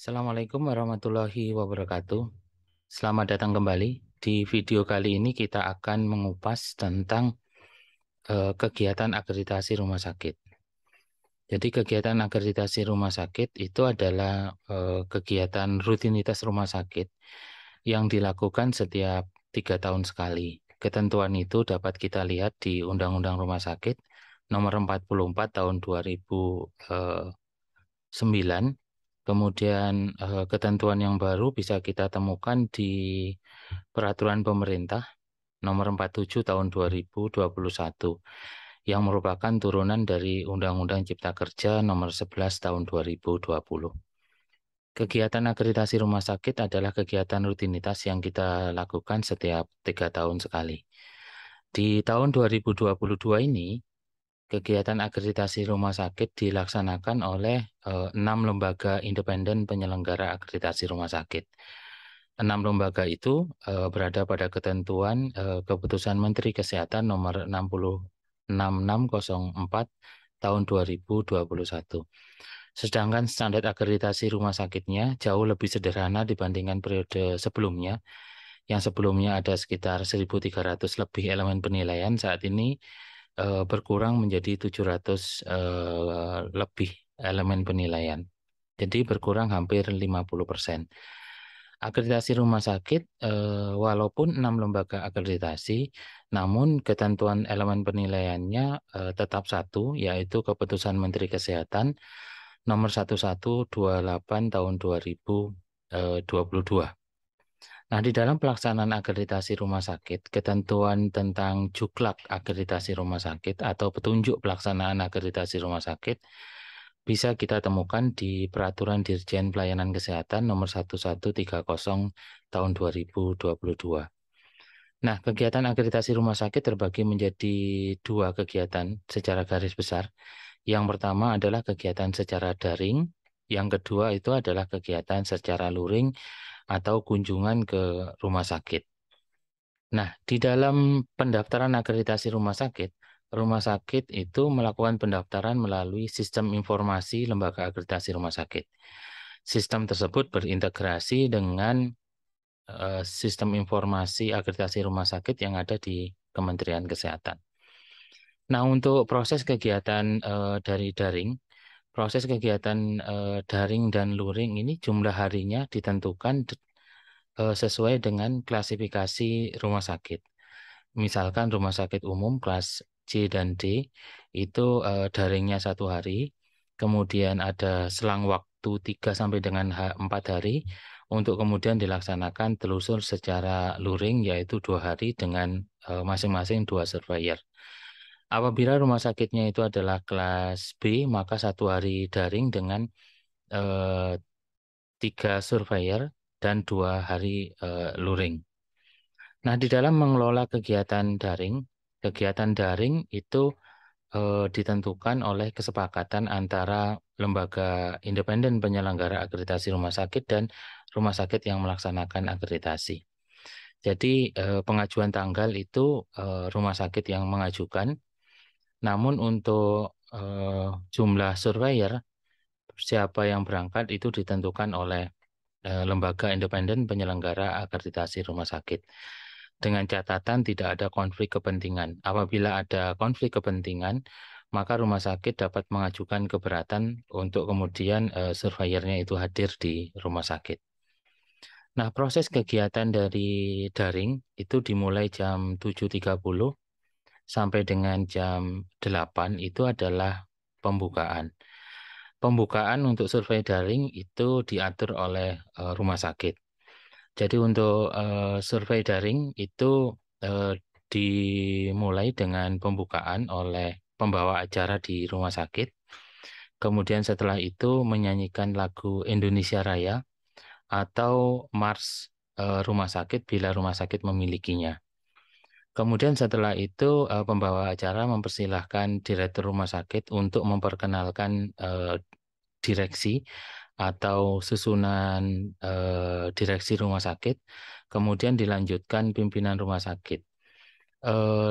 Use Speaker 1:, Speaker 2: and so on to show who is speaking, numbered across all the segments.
Speaker 1: Assalamualaikum warahmatullahi wabarakatuh. Selamat datang kembali. Di video kali ini kita akan mengupas tentang kegiatan akreditasi rumah sakit. Jadi kegiatan akreditasi rumah sakit itu adalah kegiatan rutinitas rumah sakit yang dilakukan setiap 3 tahun sekali. Ketentuan itu dapat kita lihat di Undang-Undang Rumah Sakit Nomor 44 Tahun 2009. Kemudian ketentuan yang baru bisa kita temukan di Peraturan Pemerintah Nomor 47 Tahun 2021 yang merupakan turunan dari Undang-Undang Cipta Kerja Nomor 11 Tahun 2020. Kegiatan akreditasi rumah sakit adalah kegiatan rutinitas yang kita lakukan setiap 3 tahun sekali. Di tahun 2022 ini, kegiatan akreditasi rumah sakit dilaksanakan oleh 6 lembaga independen penyelenggara akreditasi rumah sakit. 6 lembaga itu berada pada ketentuan Keputusan Menteri Kesehatan Nomor 6604 Tahun 2021. Sedangkan standar akreditasi rumah sakitnya jauh lebih sederhana dibandingkan periode sebelumnya. Yang sebelumnya ada sekitar 1.300 lebih elemen penilaian, saat ini berkurang menjadi 700 lebih elemen penilaian. Jadi berkurang hampir 50%. Akreditasi rumah sakit, walaupun 6 lembaga akreditasi, namun ketentuan elemen penilaiannya tetap satu, yaitu Keputusan Menteri Kesehatan Nomor 1128 Tahun 2022. Nah, di dalam pelaksanaan akreditasi rumah sakit, ketentuan tentang juklak akreditasi rumah sakit atau petunjuk pelaksanaan akreditasi rumah sakit bisa kita temukan di Peraturan Dirjen Pelayanan Kesehatan Nomor 1130 Tahun 2022. Nah, kegiatan akreditasi rumah sakit terbagi menjadi 2 kegiatan secara garis besar. Yang pertama adalah kegiatan secara daring, yang kedua itu adalah kegiatan secara luring atau kunjungan ke rumah sakit. Nah, di dalam pendaftaran akreditasi rumah sakit itu melakukan pendaftaran melalui sistem informasi lembaga akreditasi rumah sakit. Sistem tersebut berintegrasi dengan sistem informasi akreditasi rumah sakit yang ada di Kementerian Kesehatan. Nah, untuk proses kegiatan dari daring, proses kegiatan daring dan luring ini jumlah harinya ditentukan sesuai dengan klasifikasi rumah sakit. Misalkan rumah sakit umum kelas C dan D itu daringnya 1 hari, kemudian ada selang waktu 3 sampai dengan 4 hari untuk kemudian dilaksanakan telusur secara luring, yaitu 2 hari dengan masing-masing 2 surveyor. Apabila rumah sakitnya itu adalah kelas B, maka 1 hari daring dengan 3 surveyor dan 2 hari luring. Nah, di dalam mengelola kegiatan daring itu ditentukan oleh kesepakatan antara lembaga independen penyelenggara akreditasi rumah sakit dan rumah sakit yang melaksanakan akreditasi. Jadi pengajuan tanggal itu rumah sakit yang mengajukan, namun untuk jumlah surveyor, siapa yang berangkat itu ditentukan oleh lembaga independen penyelenggara akreditasi rumah sakit. Dengan catatan tidak ada konflik kepentingan. Apabila ada konflik kepentingan, maka rumah sakit dapat mengajukan keberatan untuk kemudian surveyornya itu hadir di rumah sakit. Nah, proses kegiatan dari daring itu dimulai jam 7.30 sampai dengan jam 8 itu adalah pembukaan. Pembukaan untuk survei daring itu diatur oleh rumah sakit. Jadi untuk survei daring itu dimulai dengan pembukaan oleh pembawa acara di rumah sakit. Kemudian setelah itu menyanyikan lagu Indonesia Raya atau Mars rumah sakit bila rumah sakit memilikinya. Kemudian setelah itu pembawa acara mempersilahkan direktur rumah sakit untuk memperkenalkan direksi atau susunan direksi rumah sakit, kemudian dilanjutkan pimpinan rumah sakit.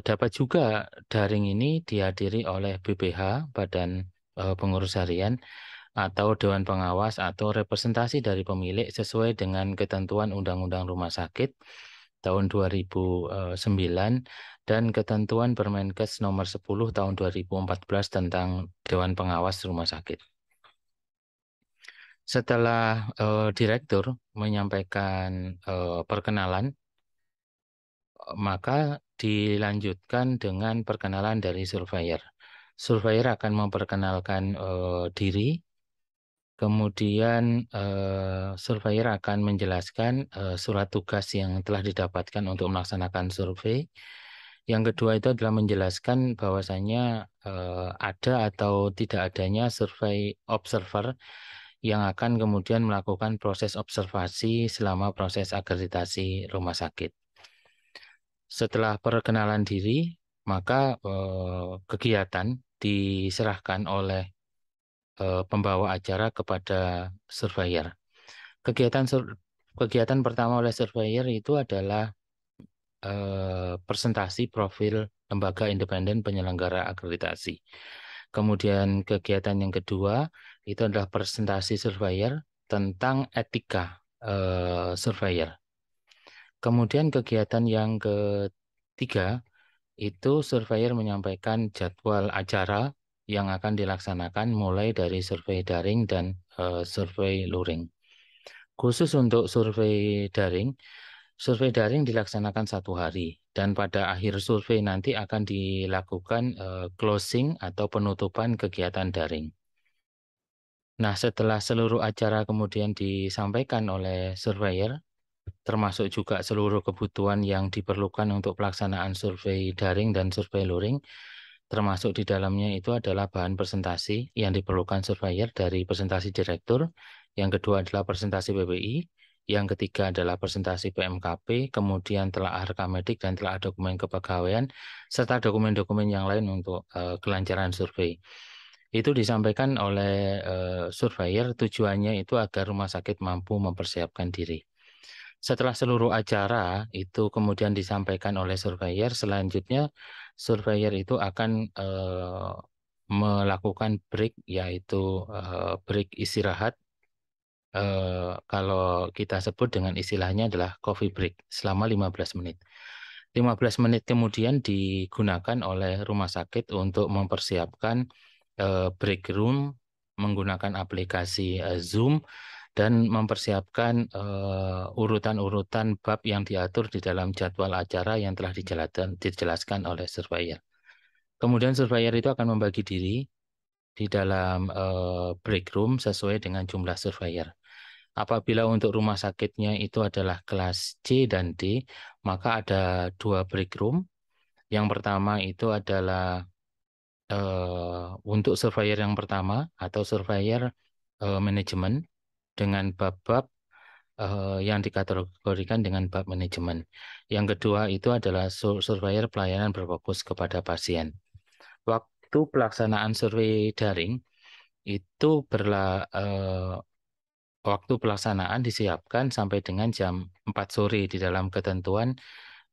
Speaker 1: Dapat juga daring ini dihadiri oleh BPH, Badan Pengurus Harian, atau dewan pengawas atau representasi dari pemilik sesuai dengan ketentuan Undang-Undang Rumah Sakit tahun 2009 dan ketentuan Permenkes nomor 10 tahun 2014 tentang Dewan Pengawas Rumah Sakit. Setelah direktur menyampaikan perkenalan, maka dilanjutkan dengan perkenalan dari surveyor. Surveyor akan memperkenalkan diri, kemudian surveyor akan menjelaskan surat tugas yang telah didapatkan untuk melaksanakan survei. Yang kedua itu adalah menjelaskan bahwasanya ada atau tidak adanya survei observer yang akan kemudian melakukan proses observasi selama proses akreditasi rumah sakit. Setelah perkenalan diri, maka kegiatan diserahkan oleh pembawa acara kepada surveyor. Kegiatan pertama oleh surveyor itu adalah presentasi profil lembaga independen penyelenggara akreditasi. Kemudian kegiatan yang kedua itu adalah presentasi surveyor tentang etika surveyor. Kemudian kegiatan yang ketiga itu surveyor menyampaikan jadwal acara yang akan dilaksanakan mulai dari survei daring dan survei luring. Khusus untuk survei daring dilaksanakan 1 hari dan pada akhir survei nanti akan dilakukan closing atau penutupan kegiatan daring. Nah, setelah seluruh acara kemudian disampaikan oleh surveyor, termasuk juga seluruh kebutuhan yang diperlukan untuk pelaksanaan survei daring dan survei luring, termasuk di dalamnya itu adalah bahan presentasi yang diperlukan surveyor dari presentasi direktur, yang kedua adalah presentasi PPI, yang ketiga adalah presentasi PMKP, kemudian telaah rekam medik dan telaah dokumen kepegawaian, serta dokumen-dokumen yang lain untuk kelancaran survei. Itu disampaikan oleh surveyor, tujuannya itu agar rumah sakit mampu mempersiapkan diri. Setelah seluruh acara itu kemudian disampaikan oleh surveyor, selanjutnya surveyor itu akan melakukan break, yaitu break istirahat. Kalau kita sebut dengan istilahnya adalah coffee break selama 15 menit. 15 menit kemudian digunakan oleh rumah sakit untuk mempersiapkan break room menggunakan aplikasi Zoom dan mempersiapkan urutan-urutan bab yang diatur di dalam jadwal acara yang telah dijelaskan oleh surveyor. Kemudian surveyor itu akan membagi diri di dalam break room sesuai dengan jumlah surveyor. Apabila untuk rumah sakitnya itu adalah kelas C dan D, maka ada 2 break room. Yang pertama itu adalah untuk surveyor yang pertama atau surveyor manajemen dengan bab-bab yang dikategorikan dengan bab manajemen. Yang kedua itu adalah surveyor pelayanan berfokus kepada pasien. Waktu pelaksanaan survei daring itu waktu pelaksanaan disiapkan sampai dengan jam 4 sore di dalam ketentuan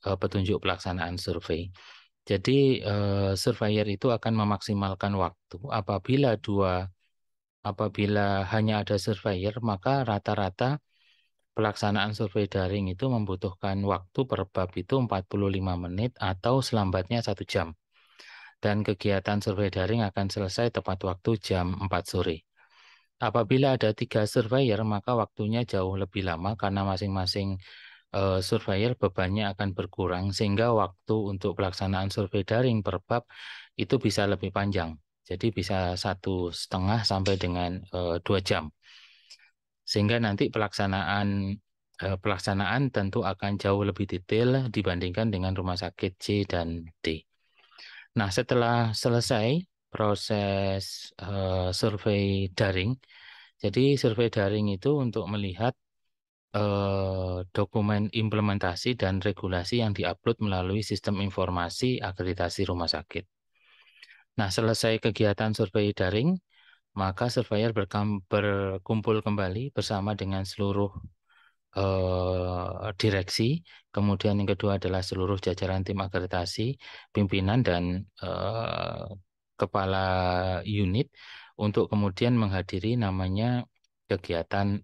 Speaker 1: petunjuk pelaksanaan survei. Jadi surveyor itu akan memaksimalkan waktu apabila hanya ada surveyor, maka rata-rata pelaksanaan survei daring itu membutuhkan waktu per bab itu 45 menit atau selambatnya 1 jam. Dan kegiatan survei daring akan selesai tepat waktu jam 4 sore. Apabila ada 3 surveyor, maka waktunya jauh lebih lama karena masing-masing surveyor bebannya akan berkurang sehingga waktu untuk pelaksanaan survei daring per bab itu bisa lebih panjang. Jadi bisa 1,5 sampai dengan 2 jam. Sehingga nanti pelaksanaan tentu akan jauh lebih detail dibandingkan dengan rumah sakit C dan D. Nah, setelah selesai proses survei daring, jadi survei daring itu untuk melihat dokumen implementasi dan regulasi yang diupload melalui sistem informasi akreditasi rumah sakit. Nah, selesai kegiatan survei daring, maka surveyor berkumpul kembali bersama dengan seluruh direksi, kemudian yang kedua adalah seluruh jajaran tim akreditasi, pimpinan dan kepala unit untuk kemudian menghadiri namanya kegiatan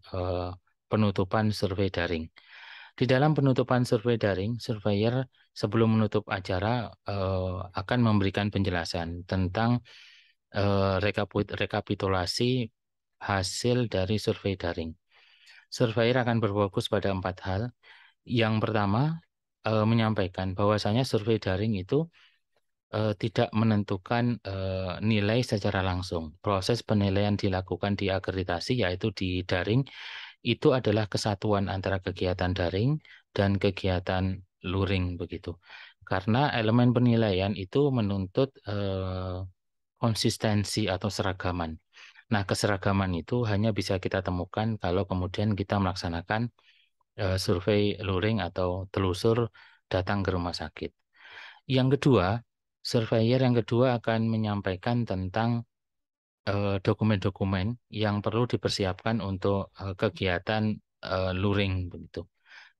Speaker 1: penutupan survei daring. Di dalam penutupan survei daring, surveyor sebelum menutup acara akan memberikan penjelasan tentang rekapitulasi hasil dari survei daring. Surveyor akan berfokus pada 4 hal. Yang pertama, menyampaikan bahwasanya survei daring itu tidak menentukan nilai secara langsung. Proses penilaian dilakukan di akreditasi, yaitu di daring, itu adalah kesatuan antara kegiatan daring dan kegiatan luring begitu. Karena elemen penilaian itu menuntut konsistensi atau seragaman. Nah, keseragaman itu hanya bisa kita temukan kalau kemudian kita melaksanakan survei luring atau telusur datang ke rumah sakit. Yang kedua, surveyor yang kedua akan menyampaikan tentang dokumen-dokumen yang perlu dipersiapkan untuk kegiatan luring begitu.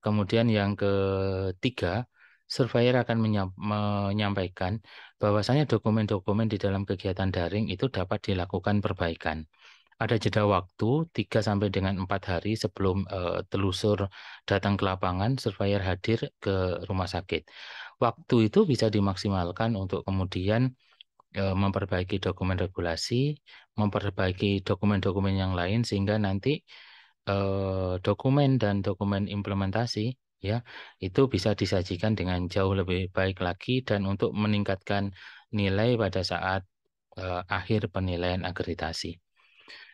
Speaker 1: Kemudian yang ketiga, surveyor akan menyampaikan bahwasanya dokumen-dokumen di dalam kegiatan daring itu dapat dilakukan perbaikan. Ada jeda waktu 3 sampai dengan 4 hari sebelum telusur datang ke lapangan, surveyor hadir ke rumah sakit. Waktu itu bisa dimaksimalkan untuk kemudian memperbaiki dokumen regulasi, memperbaiki dokumen-dokumen yang lain sehingga nanti dokumen dan dokumen implementasi ya itu bisa disajikan dengan jauh lebih baik lagi dan untuk meningkatkan nilai pada saat akhir penilaian akreditasi.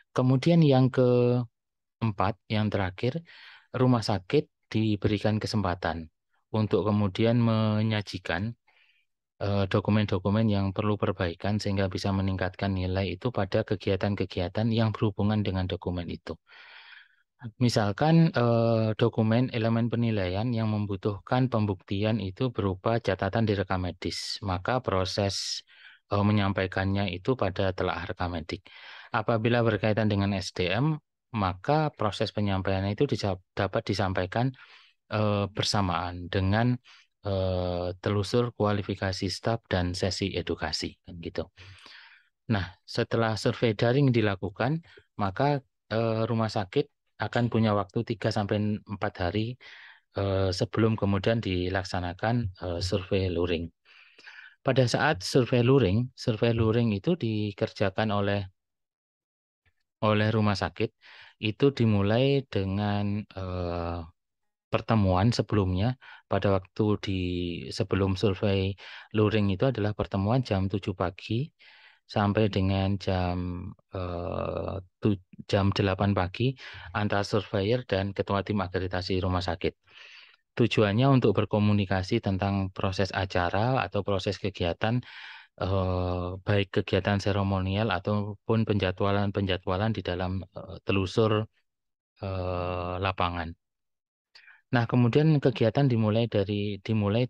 Speaker 1: Kemudian yang keempat, yang terakhir, rumah sakit diberikan kesempatan untuk kemudian menyajikan dokumen-dokumen yang perlu perbaikan sehingga bisa meningkatkan nilai itu pada kegiatan-kegiatan yang berhubungan dengan dokumen itu. Misalkan dokumen elemen penilaian yang membutuhkan pembuktian itu berupa catatan di rekam medis, maka proses menyampaikannya itu pada telaah rekam medik. Apabila berkaitan dengan SDM, maka proses penyampaiannya itu dapat disampaikan bersamaan dengan telusur kualifikasi staf dan sesi edukasi, kan gitu. Nah, setelah survei daring dilakukan, maka rumah sakit akan punya waktu 3 sampai 4 hari sebelum kemudian dilaksanakan survei luring. Pada saat survei luring itu dikerjakan oleh rumah sakit itu dimulai dengan pertemuan sebelumnya pada waktu sebelum survei luring itu adalah pertemuan jam 7 pagi sampai dengan jam 8 pagi antara surveyor dan ketua tim akreditasi rumah sakit. Tujuannya untuk berkomunikasi tentang proses acara atau proses kegiatan baik kegiatan seremonial ataupun penjadwalan di dalam telusur lapangan. Nah, kemudian kegiatan dimulai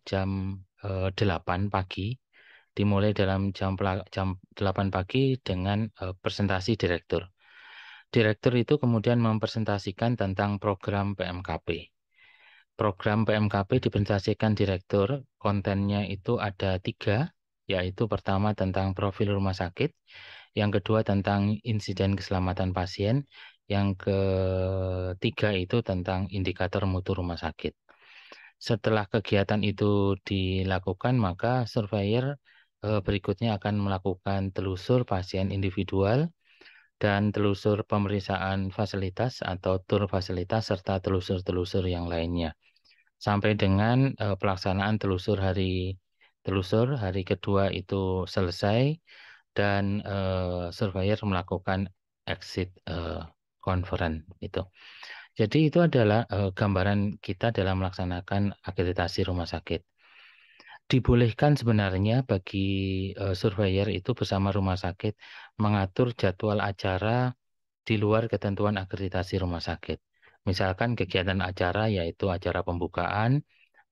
Speaker 1: jam 8 pagi, dimulai dalam jam 8 pagi dengan presentasi direktur. Direktur itu kemudian mempresentasikan tentang program PMKP. Program PMKP dipresentasikan direktur, kontennya itu ada 3, yaitu pertama tentang profil rumah sakit, yang kedua tentang insiden keselamatan pasien, yang ketiga itu tentang indikator mutu rumah sakit. Setelah kegiatan itu dilakukan, maka surveyor berikutnya akan melakukan telusur pasien individual dan telusur pemeriksaan fasilitas atau tur fasilitas serta telusur-telusur yang lainnya. Sampai dengan pelaksanaan telusur hari kedua itu selesai dan surveyor melakukan exit conference itu. Jadi itu adalah gambaran kita dalam melaksanakan akreditasi rumah sakit. Dibolehkan sebenarnya bagi surveyor itu bersama rumah sakit mengatur jadwal acara di luar ketentuan akreditasi rumah sakit. Misalkan kegiatan acara yaitu acara pembukaan,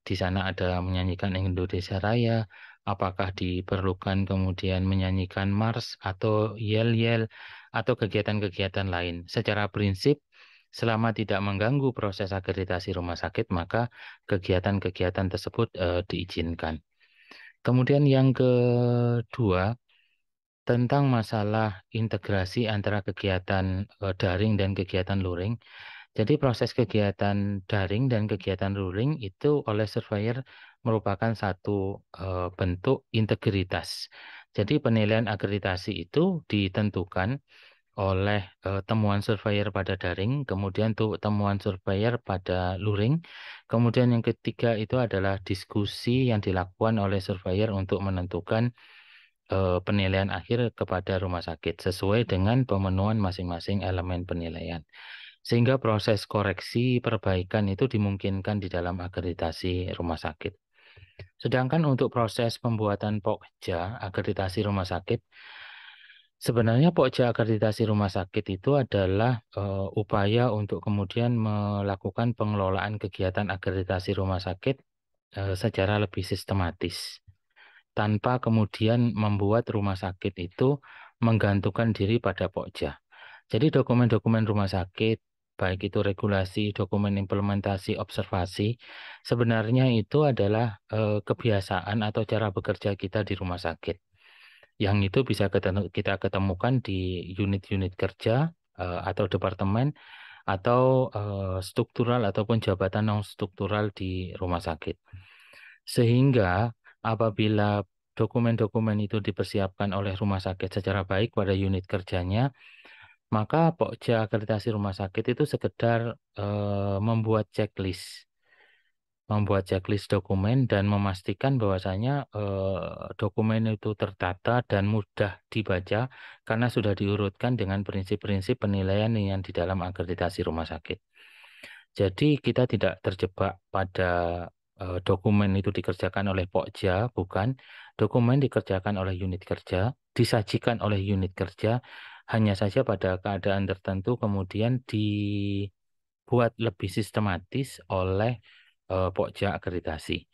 Speaker 1: di sana ada menyanyikan Indonesia Raya, apakah diperlukan kemudian menyanyikan Mars atau yel-yel atau kegiatan-kegiatan lain. Secara prinsip, selama tidak mengganggu proses akreditasi rumah sakit, maka kegiatan-kegiatan tersebut diizinkan. Kemudian yang kedua, tentang masalah integrasi antara kegiatan daring dan kegiatan luring. Jadi proses kegiatan daring dan kegiatan luring itu oleh surveyor merupakan satu bentuk integritas. Jadi penilaian akreditasi itu ditentukan oleh temuan surveyor pada daring, kemudian temuan surveyor pada luring, kemudian yang ketiga itu adalah diskusi yang dilakukan oleh surveyor untuk menentukan penilaian akhir kepada rumah sakit sesuai dengan pemenuhan masing-masing elemen penilaian. Sehingga proses koreksi perbaikan itu dimungkinkan di dalam akreditasi rumah sakit. Sedangkan untuk proses pembuatan Pokja akreditasi rumah sakit, sebenarnya Pokja akreditasi rumah sakit itu adalah upaya untuk kemudian melakukan pengelolaan kegiatan akreditasi rumah sakit secara lebih sistematis, tanpa kemudian membuat rumah sakit itu menggantungkan diri pada Pokja. Jadi dokumen-dokumen rumah sakit, baik itu regulasi, dokumen implementasi, observasi, sebenarnya itu adalah kebiasaan atau cara bekerja kita di rumah sakit. Yang itu bisa kita ketemukan di unit-unit kerja atau departemen atau struktural ataupun jabatan non-struktural di rumah sakit. Sehingga apabila dokumen-dokumen itu dipersiapkan oleh rumah sakit secara baik pada unit kerjanya, maka Pokja akreditasi rumah sakit itu sekedar membuat checklist dokumen dan memastikan bahwasanya dokumen itu tertata dan mudah dibaca karena sudah diurutkan dengan prinsip-prinsip penilaian yang di dalam akreditasi rumah sakit. Jadi kita tidak terjebak pada dokumen itu dikerjakan oleh Pokja, bukan. Dokumen dikerjakan oleh unit kerja, disajikan oleh unit kerja, hanya saja pada keadaan tertentu kemudian dibuat lebih sistematis oleh Pokja akreditasi.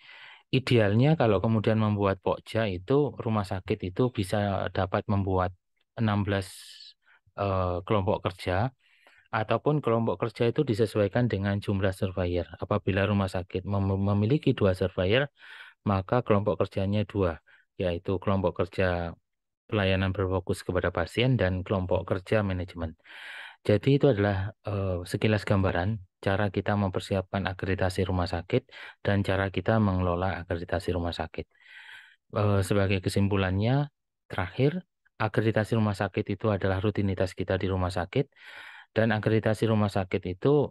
Speaker 1: Idealnya kalau kemudian membuat Pokja itu rumah sakit itu bisa dapat membuat 16 kelompok kerja ataupun kelompok kerja itu disesuaikan dengan jumlah surveyor. Apabila rumah sakit memiliki 2 surveyor, maka kelompok kerjanya 2, yaitu kelompok kerja pelayanan berfokus kepada pasien dan kelompok kerja manajemen. Jadi itu adalah sekilas gambaran cara kita mempersiapkan akreditasi rumah sakit dan cara kita mengelola akreditasi rumah sakit. Sebagai kesimpulannya, terakhir, akreditasi rumah sakit itu adalah rutinitas kita di rumah sakit dan akreditasi rumah sakit itu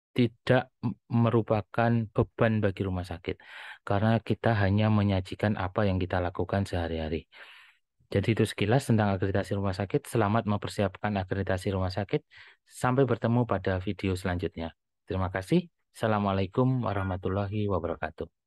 Speaker 1: tidak merupakan beban bagi rumah sakit karena kita hanya menyajikan apa yang kita lakukan sehari-hari. Jadi itu sekilas tentang akreditasi rumah sakit. Selamat mempersiapkan akreditasi rumah sakit. Sampai bertemu pada video selanjutnya. Terima kasih. Assalamualaikum warahmatullahi wabarakatuh.